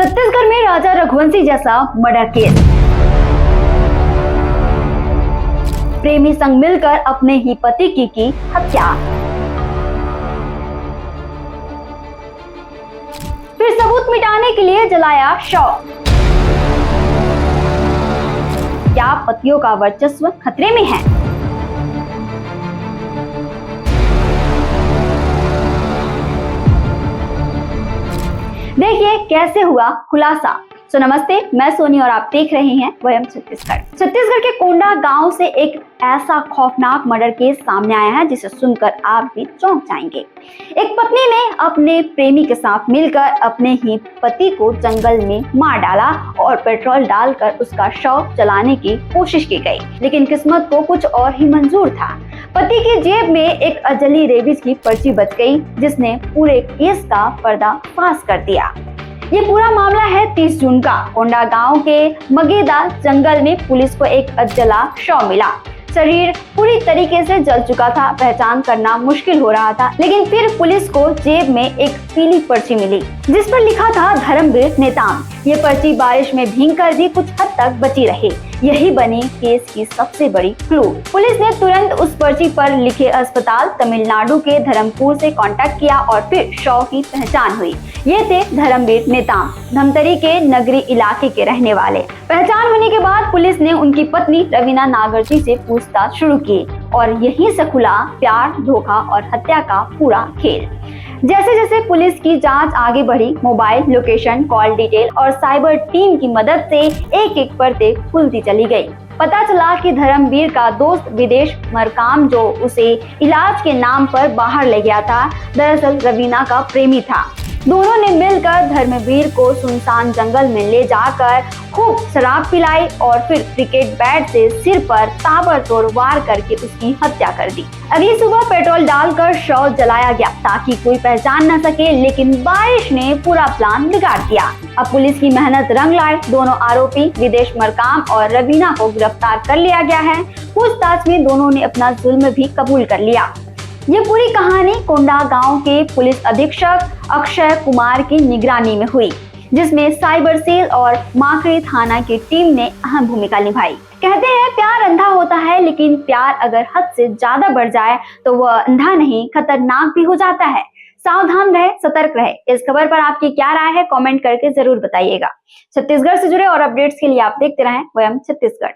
छत्तीसगढ़ में राजा रघुवंशी जैसा murder case. प्रेमी संग मिलकर अपने ही पति की हत्या। फिर सबूत मिटाने के लिए जलाया शव। क्या पतियों का वर्चस्व खतरे में है? देखिए कैसे हुआ खुलासा। तो नमस्ते, मैं सोनी और आप देख रहे हैं वयम छत्तीसगढ़। छत्तीसगढ़ के कोंडा गांव से एक ऐसा खौफनाक मर्डर केस सामने आया है जिसे सुनकर आप भी चौंक जाएंगे। एक पत्नी ने अपने प्रेमी के साथ मिलकर अपने ही पति को जंगल में मार डाला और पेट्रोल डालकर उसका शव जलाने की कोशिश की गई, लेकिन किस्मत को कुछ और ही मंजूर था। पति की जेब में एक अजली रेबीज की पर्ची बच गई, जिसने पूरे केस का पर्दाफाश कर दिया। ये पूरा मामला है 30 जून का। कोंडा गांव के मगेदा जंगल में पुलिस को एक जला शव मिला। शरीर पूरी तरीके से जल चुका था, पहचान करना मुश्किल हो रहा था। लेकिन फिर पुलिस को जेब में एक पीली पर्ची मिली जिस पर लिखा था धर्मवीर नेताम। ये पर्ची बारिश में भीगकर भी कुछ हद तक बची रही। यही बनी केस की सबसे बड़ी क्लू। पुलिस ने तुरंत उस पर्ची पर लिखे अस्पताल तमिलनाडु के धर्मपुर से कांटेक्ट किया और फिर शव की पहचान हुई। ये थे धर्मवीर नेताम, धमतरी के नगरी इलाके के रहने वाले। पहचान होने के बाद पुलिस ने उनकी पत्नी रवीना नागरजी से पूछताछ शुरू की और यहीं से खुला प्यार, धोखा और हत्या का पूरा खेल। जैसे जैसे पुलिस की जांच आगे बढ़ी, मोबाइल लोकेशन, कॉल डिटेल और साइबर टीम की मदद से एक एक परतें खुलती चली गई। पता चला कि धर्मवीर का दोस्त विदेश मरकाम, जो उसे इलाज के नाम पर बाहर ले गया था, दरअसल रवीना का प्रेमी था। दोनों ने मिलकर धर्मवीर को सुनसान जंगल में ले जाकर खूब शराब पिलाई और फिर क्रिकेट बैट से सिर पर ताबड़तोड़ वार करके उसकी हत्या कर दी। अगली सुबह पेट्रोल डालकर शव जलाया गया ताकि कोई पहचान न सके, लेकिन बारिश ने पूरा प्लान बिगाड़ दिया। अब पुलिस की मेहनत रंग लाए। दोनों आरोपी विदेश मरकाम और रवीना को गिरफ्तार कर लिया गया है। पूछताछ में दोनों ने अपना जुल्म भी कबूल कर लिया। ये पूरी कहानी कोंडा गांव के पुलिस अधीक्षक अक्षय कुमार की निगरानी में हुई, जिसमें साइबर सेल और माकड़ी थाना की टीम ने अहम भूमिका निभाई। कहते हैं प्यार अंधा होता है, लेकिन प्यार अगर हद से ज्यादा बढ़ जाए तो वह अंधा नहीं, खतरनाक भी हो जाता है। सावधान रहे, सतर्क रहे। इस खबर पर आपकी क्या राय है, कमेंट करके जरूर बताइएगा। छत्तीसगढ़ से जुड़े और अपडेट्स के लिए आप देखते रहें वयम छत्तीसगढ़।